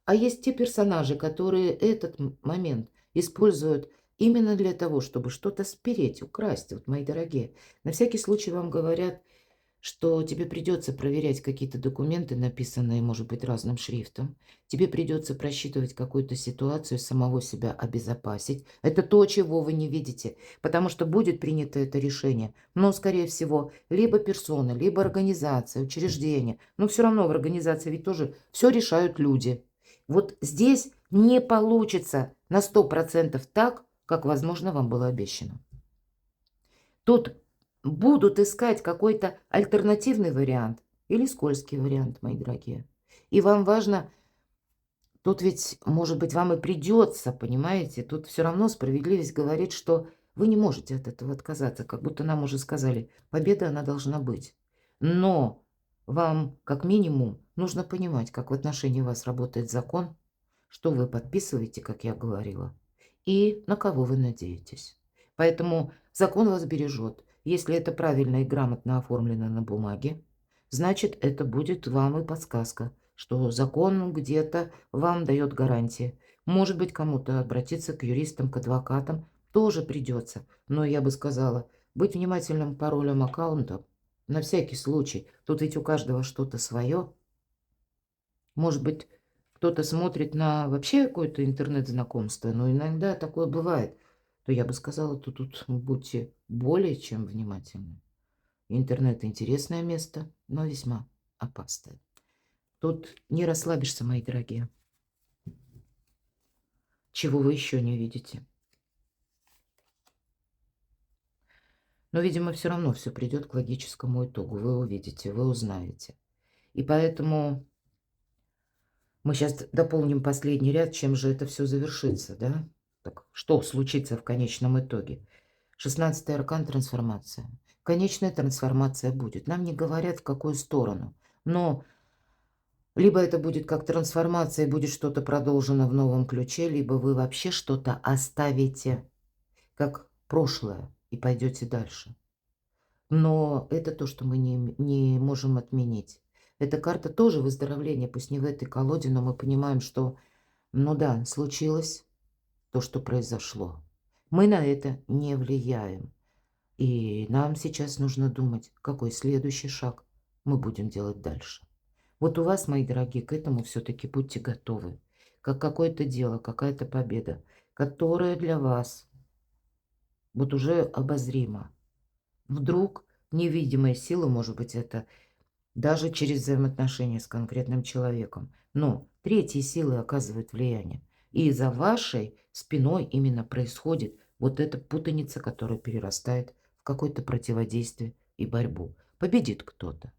А есть те персонажи, которые этот момент используют именно для того, чтобы что-то спереть, украсть. Вот, мои дорогие, на всякий случай вам говорят, что тебе придется проверять какие-то документы, написанные, может быть, разным шрифтом. Тебе придется просчитывать какую-то ситуацию, самого себя обезопасить. Это то, чего вы не видите, потому что будет принято это решение. Но, скорее всего, либо персона, либо организация, учреждение. Но все равно в организации ведь тоже все решают люди. Вот здесь не получится на 100% так, как, возможно, вам было обещано. Тут будут искать какой-то альтернативный вариант или скользкий вариант, мои дорогие. И вам важно, тут ведь, может быть, вам и придется, понимаете, тут все равно справедливость говорит, что вы не можете от этого отказаться, как будто нам уже сказали, победа, она должна быть. Но вам, как минимум, нужно понимать, как в отношении вас работает закон, что вы подписываете, как я говорила, и на кого вы надеетесь. Поэтому закон вас бережет. Если это правильно и грамотно оформлено на бумаге, значит, это будет вам и подсказка, что закон где-то вам дает гарантии. Может быть, кому-то обратиться к юристам, к адвокатам тоже придется. Но я бы сказала, быть внимательным к паролям аккаунта на всякий случай. Тут ведь у каждого что-то свое. Может быть, кто-то смотрит на вообще какое-то интернет-знакомство, но иногда такое бывает. То я бы сказала, то тут будьте более чем внимательны. Интернет– интересное место, но весьма опасное. Тут не расслабишься, мои дорогие. Чего вы еще не видите? Но, видимо, все равно все придет к логическому итогу. Вы увидите, вы узнаете. И поэтому мы сейчас дополним последний ряд, чем же это все завершится, да? Так, что случится в конечном итоге? 16-й аркан – трансформация. Конечная трансформация будет. Нам не говорят, в какую сторону. Но либо это будет как трансформация, и будет что-то продолжено в новом ключе, либо вы вообще что-то оставите как прошлое и пойдете дальше. Но это то, что мы не можем отменить. Эта карта тоже выздоровление, пусть не в этой колоде, но мы понимаем, что, ну да, случилось то, что произошло. Мы на это не влияем. И нам сейчас нужно думать, какой следующий шаг мы будем делать дальше. Вот у вас, мои дорогие, к этому все-таки будьте готовы. Как какое-то дело, какая-то победа, которая для вас вот уже обозрима. Вдруг невидимая сила, может быть, это даже через взаимоотношения с конкретным человеком. Но третьи силы оказывают влияние. И за вашей спиной именно происходит вот эта путаница, которая перерастает в какое-то противодействие и борьбу. Победит кто-то.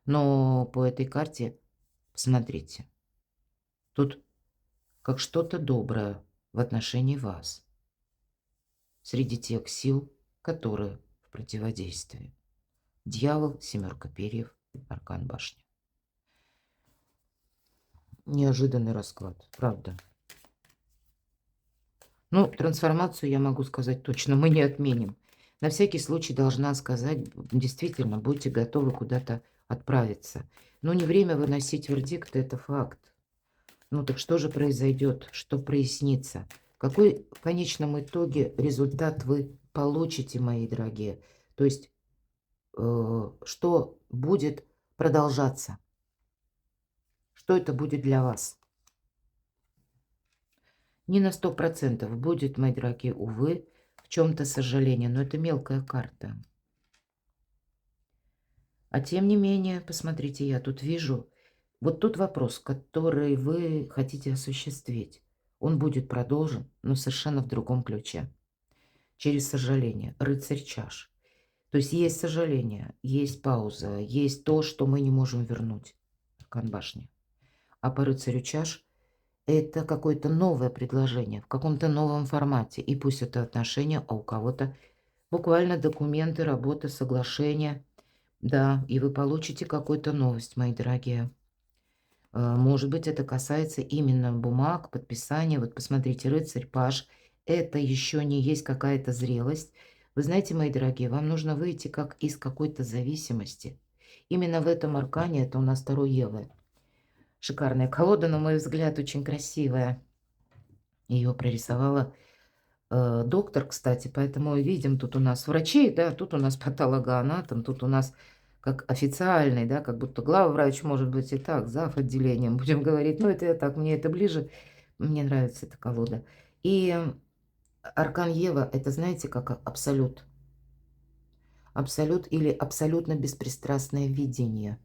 Но по этой карте, смотрите, тут как что-то доброе в отношении вас. Среди тех сил, которые в противодействии. Дьявол, семерка перьев, аркан башни. Неожиданный расклад, правда. Ну, трансформацию, я могу сказать точно, мы не отменим. На всякий случай должна сказать, действительно, будьте готовы куда-то отправиться. Но не время выносить вердикт, это факт. Ну так что же произойдет, что прояснится? Какой в конечном итоге результат вы получите, мои дорогие? То есть, что будет продолжаться? Что это будет для вас? Не на 100% будет, мои дорогие, увы, в чем-то сожаление, но это мелкая карта. А тем не менее, посмотрите, я тут вижу, вот тут вопрос, который вы хотите осуществить. Он будет продолжен, но совершенно в другом ключе. Через сожаление. Рыцарь чаш. То есть сожаление, есть пауза, есть то, что мы не можем вернуть. Аркан башни. А по рыцарю чаш это какое-то новое предложение в каком-то новом формате. И пусть это отношения, а у кого-то буквально документы, работа, соглашения. Да, и вы получите какую-то новость, мои дорогие. Может быть, это касается именно бумаг, подписания. Вот посмотрите, рыцарь, паж. Это еще не есть какая-то зрелость. Вы знаете, мои дорогие, вам нужно выйти как из какой-то зависимости. Именно в этом аркане, это у нас второй Евы. Шикарная колода, на мой взгляд, очень красивая. Ее прорисовала доктор, кстати, поэтому видим, тут у нас врачей, да, тут у нас патологоанатом, тут у нас как официальный, да, как будто главврач может быть и так, зав. Отделением, будем говорить. Ну, это я так, мне это ближе, мне нравится эта колода. И аркан Ева, это, знаете, как абсолют. Абсолют или абсолютно беспристрастное видение.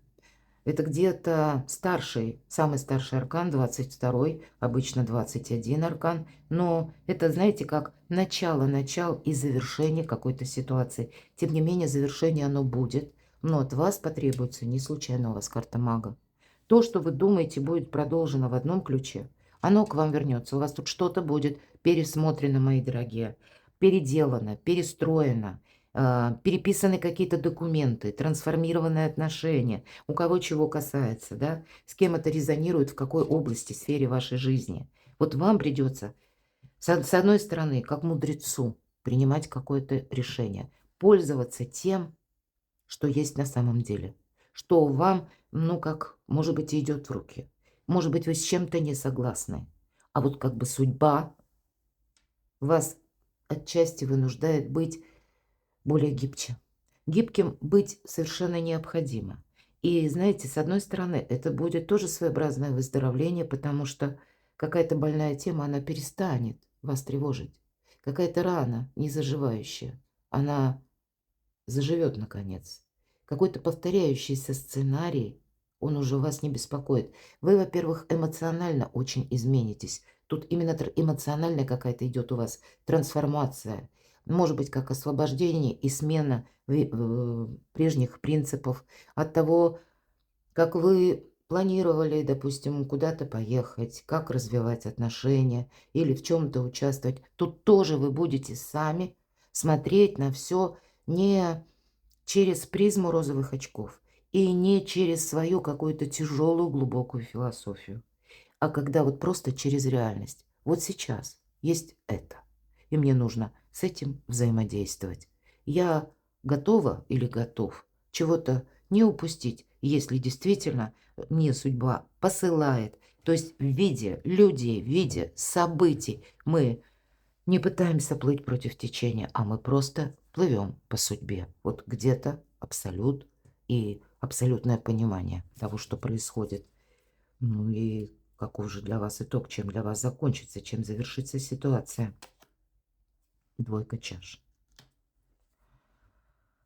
Это где-то старший, самый старший аркан, 22-й, обычно 21 аркан. Но это, знаете, как начало и завершение какой-то ситуации. Тем не менее, завершение оно будет. Но от вас потребуется, не случайно у вас карта мага. То, что вы думаете, будет продолжено в одном ключе, оно к вам вернется. У вас тут что-то будет пересмотрено, мои дорогие, переделано, перестроено, переписаны какие-то документы, трансформированные отношения, у кого чего касается, да, с кем это резонирует, в какой области, сфере вашей жизни. Вот вам придется, с одной стороны, как мудрецу, принимать какое-то решение, пользоваться тем, что есть на самом деле, что вам, ну, как, может быть, идет в руки. Может быть, вы с чем-то не согласны. А вот как бы судьба вас отчасти вынуждает быть более гибче. Гибким быть совершенно необходимо. И знаете, с одной стороны, это будет тоже своеобразное выздоровление, потому что какая-то больная тема, она перестанет вас тревожить. Какая-то рана, не заживающая, она заживет наконец. Какой-то повторяющийся сценарий, он уже вас не беспокоит. Вы, во-первых, эмоционально очень изменитесь. Тут именно эмоциональная какая-то идет у вас трансформация. Может быть, как освобождение и смена прежних принципов от того, как вы планировали, допустим, куда-то поехать, как развивать отношения или в чем-то участвовать. Тут тоже вы будете сами смотреть на все не через призму розовых очков и не через свою какую-то тяжелую глубокую философию, а когда вот просто через реальность. Вот сейчас есть это, и мне нужно с этим взаимодействовать. Я готова или готов чего-то не упустить, если действительно мне судьба посылает, то есть в виде людей, в виде событий. Мы не пытаемся плыть против течения, а мы просто плывем по судьбе. Вот где-то абсолют и абсолютное понимание того, что происходит. Ну и каков же для вас итог, чем для вас закончится, чем завершится ситуация. Двойка чаш.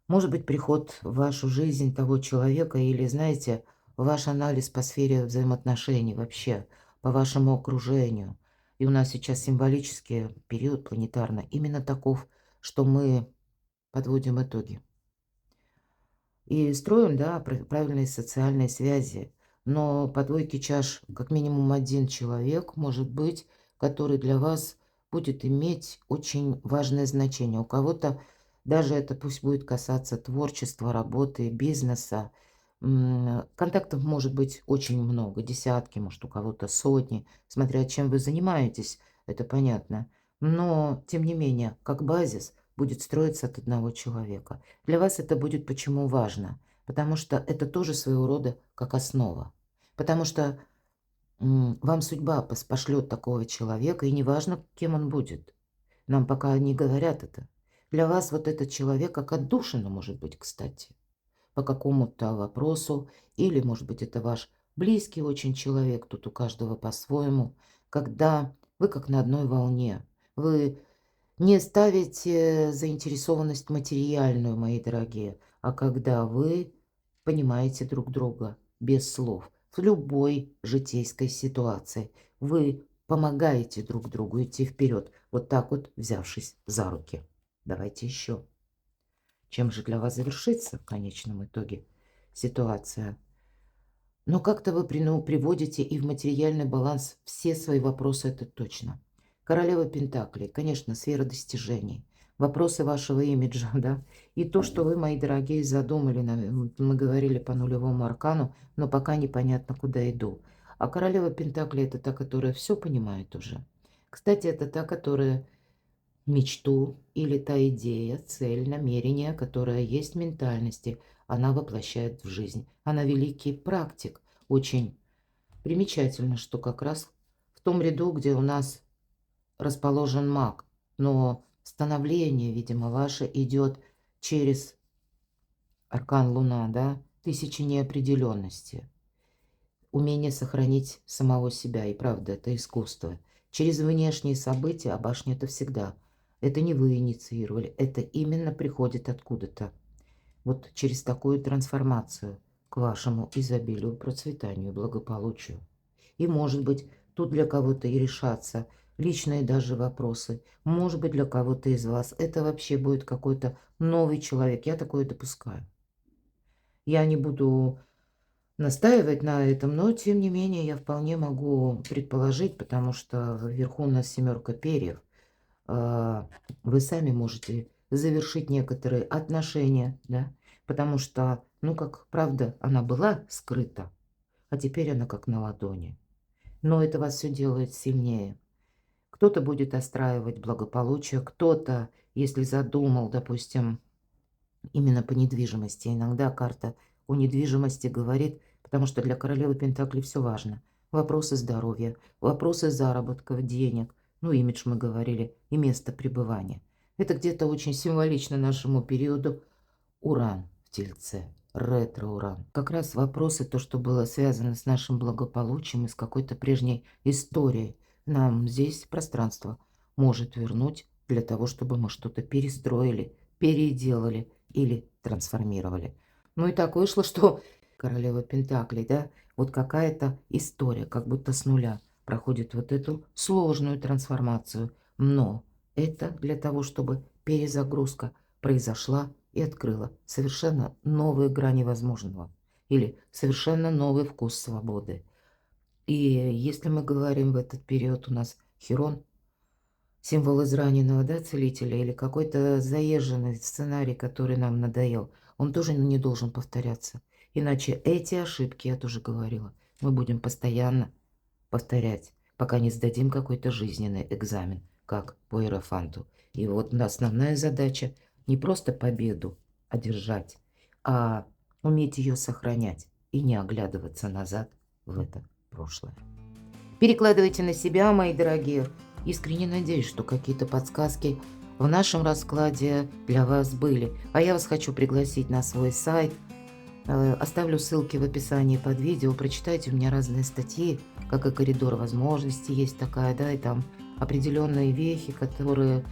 Может быть, приход в вашу жизнь того человека или, знаете, ваш анализ по сфере взаимоотношений вообще, по вашему окружению. И у нас сейчас символический период планетарно именно таков, что мы подводим итоги. И строим, да, правильные социальные связи. Но по двойке чаш как минимум один человек может быть, который для вас будет иметь очень важное значение. У кого-то даже это пусть будет касаться творчества, работы, бизнеса. Контактов может быть очень много, десятки, может у кого-то сотни, смотря чем вы занимаетесь, это понятно. Но, тем не менее, как базис будет строиться от одного человека. Для вас это будет почему важно? Потому что это тоже своего рода как основа. Потому что вам судьба пошлет такого человека, и неважно, кем он будет. Нам пока не говорят это. Для вас вот этот человек как отдушина может быть, кстати, по какому-то вопросу. Или, может быть, это ваш близкий очень человек, тут у каждого по-своему. Когда вы как на одной волне. Вы не ставите заинтересованность материальную, мои дорогие, а когда вы понимаете друг друга без слов. В любой житейской ситуации вы помогаете друг другу идти вперед, вот так вот взявшись за руки. Давайте еще. Чем же для вас завершится в конечном итоге ситуация? Но как-то вы приводите и в материальный баланс все свои вопросы, это точно. Королева Пентаклей, конечно, сфера достижений, вопросы вашего имиджа, да, и то, что вы, мои дорогие, задумали, мы говорили по нулевому аркану, но пока непонятно, куда иду. А королева Пентаклей – это та, которая все понимает уже. Кстати, это та, которая мечту или та идея, цель, намерение, которое есть в ментальности, она воплощает в жизнь. Она великий практик. Очень примечательно, что как раз в том ряду, где у нас расположен маг, но становление, видимо, ваше идет через аркан Луна, да, тысячи неопределенности. Умение сохранить самого себя, и правда, это искусство. Через внешние события, а башня это всегда. Это не вы инициировали, это именно приходит откуда-то. Вот через такую трансформацию к вашему изобилию, процветанию, благополучию. И может быть, тут для кого-то и решаться личные даже вопросы. Может быть, для кого-то из вас это вообще будет какой-то новый человек. Я такое допускаю. Я не буду настаивать на этом, но тем не менее я вполне могу предположить, потому что вверху у нас 7 перьев. Вы сами можете завершить некоторые отношения, да, потому что, ну, как правда, она была скрыта, а теперь она как на ладони. Но это вас все делает сильнее. Кто-то будет отстраивать благополучие, кто-то, если задумал, допустим, именно по недвижимости. Иногда карта о недвижимости говорит, потому что для королевы Пентаклей все важно. Вопросы здоровья, вопросы заработков, денег, ну, имидж мы говорили, и место пребывания. Это где-то очень символично нашему периоду Уран в Тельце, ретро-Уран. Как раз вопросы, то, что было связано с нашим благополучием и с какой-то прежней историей, нам здесь пространство может вернуть для того, чтобы мы что-то перестроили, переделали или трансформировали. Ну и так вышло, что королева Пентаклей, да, вот какая-то история, как будто с нуля проходит вот эту сложную трансформацию. Но это для того, чтобы перезагрузка произошла и открыла совершенно новые грани возможного или совершенно новый вкус свободы. И если мы говорим в этот период, у нас Хирон, символ израненного, да, целителя, или какой-то заезженный сценарий, который нам надоел, он тоже не должен повторяться. Иначе эти ошибки, я тоже говорила, мы будем постоянно повторять, пока не сдадим какой-то жизненный экзамен, как по Иерофанту. И вот основная задача не просто победу одержать, а уметь ее сохранять и не оглядываться назад в это прошлое. Перекладывайте на себя, мои дорогие. Искренне надеюсь, что какие-то подсказки в нашем раскладе для вас были. А я вас хочу пригласить на свой сайт. Оставлю ссылки в описании под видео. Прочитайте, у меня разные статьи, как и коридор возможностей есть такая, да, и там определенные вехи, которые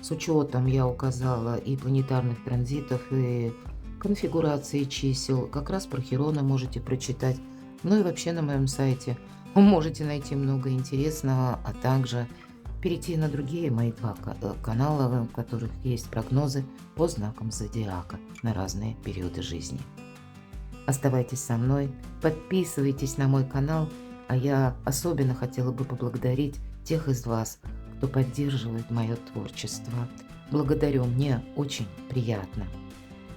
с учетом, я указала, и планетарных транзитов, и конфигурации чисел. Как раз про Хирона можете прочитать. Ну и вообще на моем сайте вы можете найти много интересного, а также перейти на другие мои два канала, в которых есть прогнозы по знакам зодиака на разные периоды жизни. Оставайтесь со мной, подписывайтесь на мой канал, а я особенно хотела бы поблагодарить тех из вас, кто поддерживает мое творчество. Благодарю, мне очень приятно.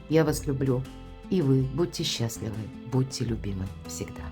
Я вас люблю, и вы будьте счастливы, будьте любимы всегда.